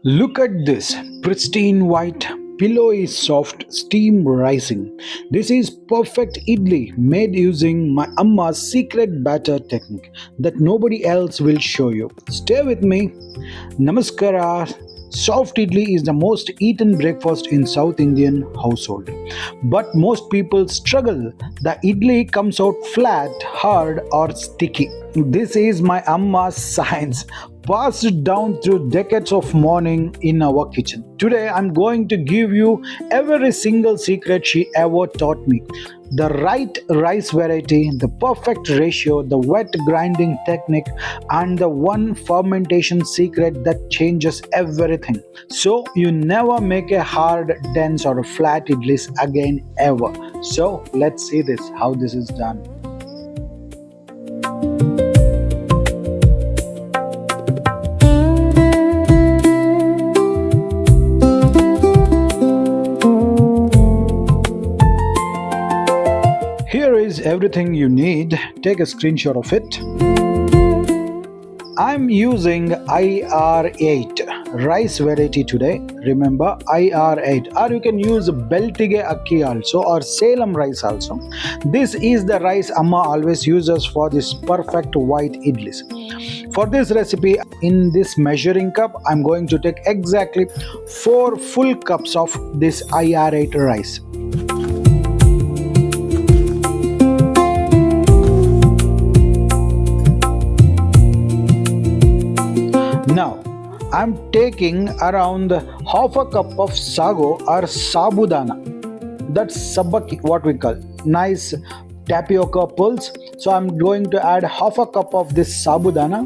Look at this pristine white, pillowy soft steam rising. This is perfect idli made using my Amma's secret batter technique that nobody else will show you. Stay with me. Namaskara. Soft idli is the most eaten breakfast in South Indian household. But most people struggle. The idli comes out flat, hard or sticky. This is my Amma's science passed down through decades of morning in our kitchen. Today I'm going to give you every single secret she ever taught me. The right rice variety, the perfect ratio, the wet grinding technique, and the one fermentation secret that changes everything. So you never make a hard, dense, or a flat idlis again ever. So let's see this how this is done. Here is everything you need. Take a screenshot of it. I'm using IR8 rice variety today. Remember IR8, or you can use Beltige Akki also or Salem rice also. This is the rice Amma always uses for this perfect white idlis. For this recipe, in this measuring cup, I'm going to take exactly 4 full cups of this IR8 rice. Now, I'm taking around half a cup of sago or sabudana. That's sabaki, what we call nice tapioca pulse. So I'm going to add half a cup of this sabudana.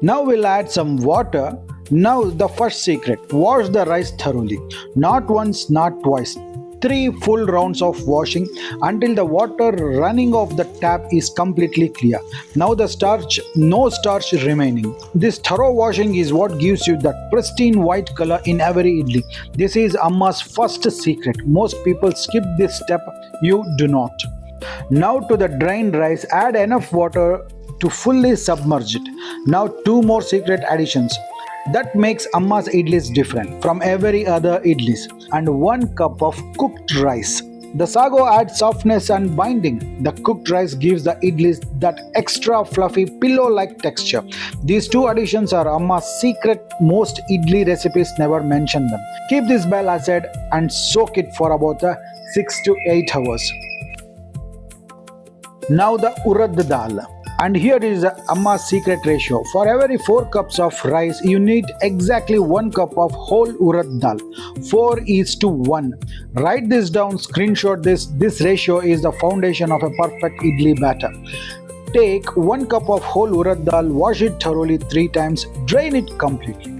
Now we'll add some water. Now the first secret, wash the rice thoroughly. Not once, not twice. 3 full rounds of washing until the water running off the tap is completely clear. Now the starch, no starch remaining. This thorough washing is what gives you that pristine white color in every idli. This is Amma's first secret. Most people skip this step. You do not. Now to the drained rice, add enough water to fully submerge it. Now 2 more secret additions that makes Amma's idlis different from every other idlis, and 1 cup of cooked rice. The sago adds softness and binding. The cooked rice gives the idlis that extra fluffy pillow-like texture. These 2 additions are Amma's secret. Most idli recipes never mention them. Keep this bell aside and soak it for about 6 to 8 hours. Now the Urad Dal. And here is Amma's secret ratio. For every 4 cups of rice, you need exactly 1 cup of whole Urad Dal. 4:1. Write this down, screenshot this. This ratio is the foundation of a perfect idli batter. Take 1 cup of whole Urad Dal, wash it thoroughly 3 times, drain it completely.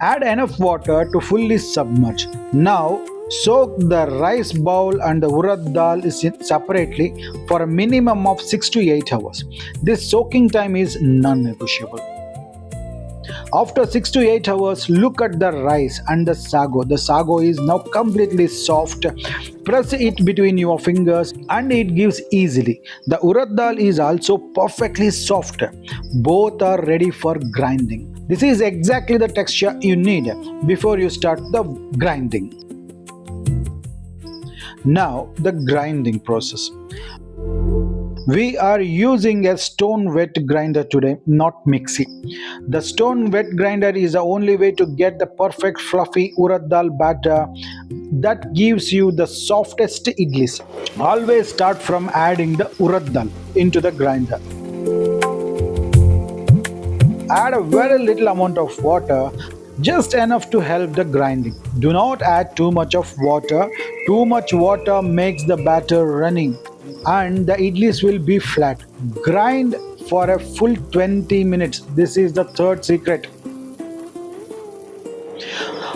Add enough water to fully submerge. Now soak the rice bowl and the urad dal separately for a minimum of 6 to 8 hours. This soaking time is non-negotiable. After 6 to 8 hours, look at the rice and the sago. The sago is now completely soft. Press it between your fingers and it gives easily. The urad dal is also perfectly soft. Both are ready for grinding. This is exactly the texture you need before you start the grinding. Now the grinding process. We are using a stone wet grinder today, not mixie. The stone wet grinder is the only way to get the perfect fluffy urad dal batter that gives you the softest idlis. Always start from adding the urad dal into the grinder. Add a very little amount of water, just enough to help the grinding. Do not add too much of water. Too much water makes the batter running and the idlis will be flat. Grind for a full 20 minutes. This is the third secret.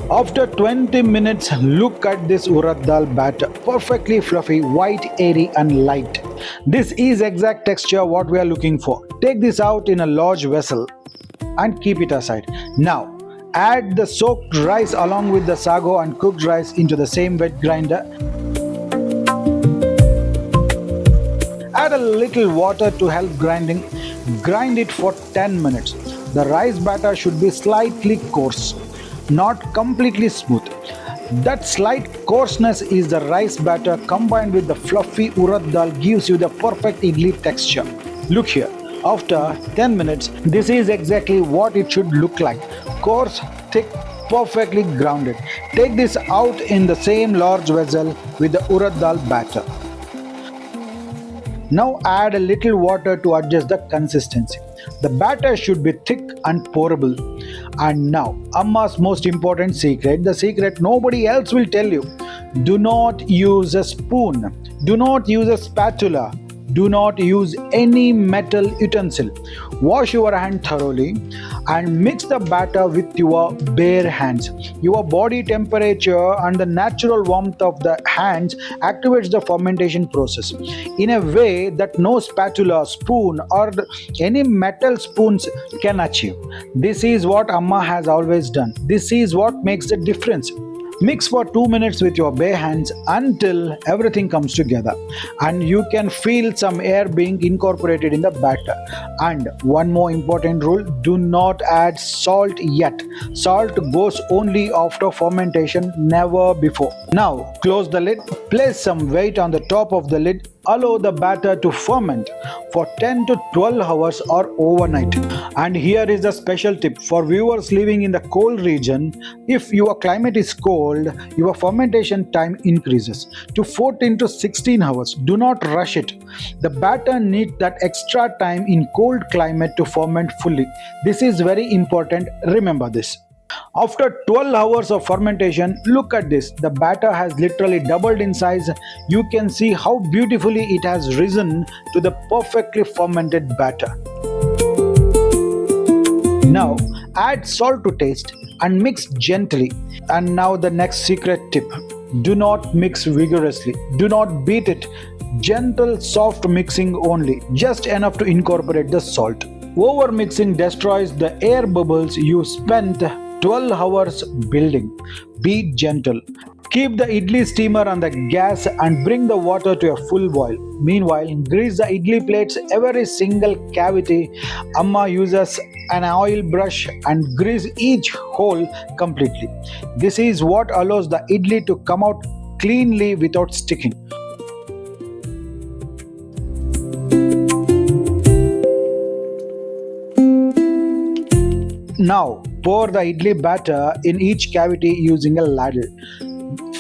After 20 minutes, look at this urad dal batter. Perfectly fluffy, white, airy and light. This is exact texture what we are looking for. Take this out in a large vessel and keep it aside. Now add the soaked rice along with the sago and cooked rice into the same wet grinder. Add a little water to help grinding. Grind it for 10 minutes. The rice batter should be slightly coarse, not completely smooth. That slight coarseness is the rice batter combined with the fluffy urad dal gives you the perfect idli texture. Look here. After 10 minutes, this is exactly what it should look like. Coarse, thick, perfectly grounded. Take this out in the same large vessel with the urad dal batter. Now add a little water to adjust the consistency. The batter should be thick and pourable. And now, Amma's most important secret, the secret nobody else will tell you. Do not use a spoon. Do not use a spatula. Do not use any metal utensil. Wash your hand thoroughly and mix the batter with your bare hands. Your body temperature and the natural warmth of the hands activates the fermentation process in a way that no spatula, spoon, or any metal spoons can achieve. This is what Amma has always done. This is what makes the difference. Mix for 2 minutes with your bare hands until everything comes together and you can feel some air being incorporated in the batter. And one more important rule, do not add salt yet. Salt goes only after fermentation, never before. Now close the lid, place some weight on the top of the lid. Allow the batter to ferment for 10 to 12 hours or overnight. And here is a special tip for viewers living in the cold region. If your climate is cold, your fermentation time increases to 14 to 16 hours. Do not rush it. The batter needs that extra time in cold climate to ferment fully. This is very important. Remember this. After 12 hours of fermentation, look at this. The batter has literally doubled in size. You can see how beautifully it has risen to the perfectly fermented batter. Now add salt to taste and mix gently. And now the next secret tip. Do not mix vigorously. Do not beat it. Gentle, soft mixing only. Just enough to incorporate the salt. Over mixing destroys the air bubbles you spent 12 hours building. Be gentle. Keep the idli steamer on the gas and bring the water to a full boil. Meanwhile, grease the idli plates every single cavity. Amma uses an oil brush and grease each hole completely. This is what allows the idli to come out cleanly without sticking. Now pour the idli batter in each cavity using a ladle.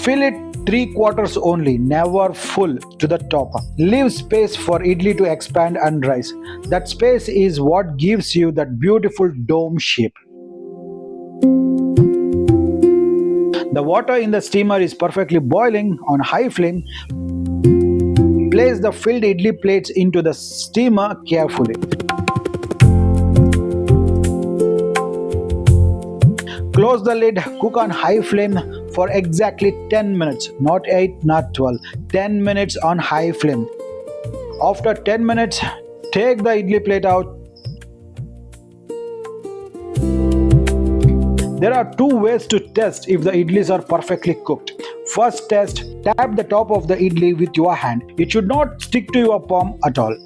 Fill it 3/4 only, never full to the top. Leave space for idli to expand and rise. That space is what gives you that beautiful dome shape. The water in the steamer is perfectly boiling on high flame. Place the filled idli plates into the steamer carefully. Close the lid, cook on high flame for exactly 10 minutes, not 8, not 12, 10 minutes on high flame. After 10 minutes, take the idli plate out. There are two ways to test if the idlis are perfectly cooked. First test, tap the top of the idli with your hand. It should not stick to your palm at all.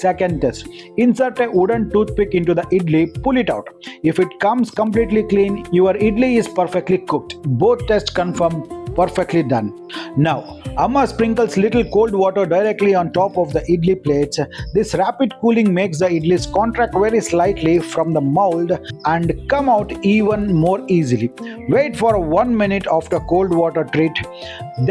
Second test, insert a wooden toothpick into the idli, pull it out. If it comes completely clean, your idli is perfectly cooked. Both tests confirm perfectly done. Now, Amma sprinkles little cold water directly on top of the idli plates. This rapid cooling makes the idlis contract very slightly from the mold and come out even more easily. Wait for 1 minute after cold water treat.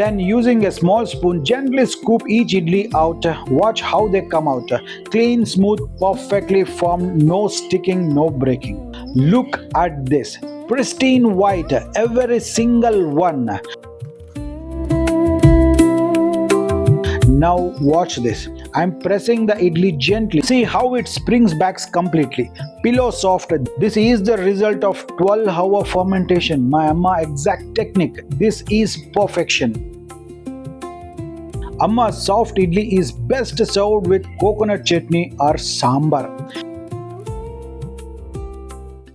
Then using a small spoon, gently scoop each idli out. Watch how they come out. Clean, smooth, perfectly formed, no sticking, no breaking. Look at this. Pristine white, every single one. Now watch this. I'm pressing the idli gently. See how it springs back completely. Pillow soft. This is the result of 12-hour fermentation. My Amma exact technique. This is perfection. Amma's soft idli is best served with coconut chutney or sambar.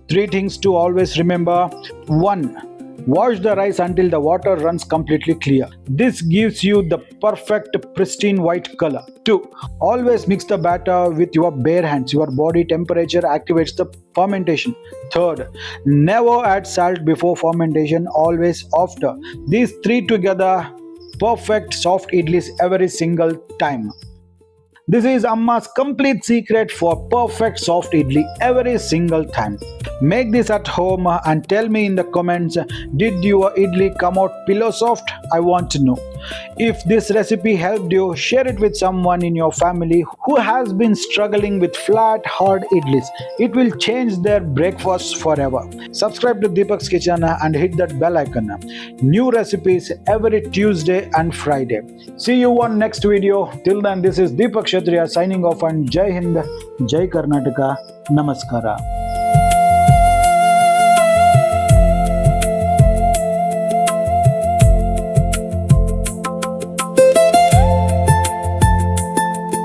3 things to always remember. 1. Wash the rice until the water runs completely clear. This gives you the perfect pristine white color. 2. Always mix the batter with your bare hands. Your body temperature activates the fermentation. Third, never add salt before fermentation, always after. These three together perfect soft idlis every single time. This is Amma's complete secret for perfect soft idli every single time. Make this at home and tell me in the comments, did your idli come out pillow soft? I want to know. If this recipe helped you, share it with someone in your family who has been struggling with flat, hard idlis. It will change their breakfast forever. Subscribe to Deepaks Kitchen and hit that bell icon. New recipes every Tuesday and Friday. See you on next video. Till then, this is Deepak Kshatriya signing off and Jai Hind, Jai Karnataka, Namaskara.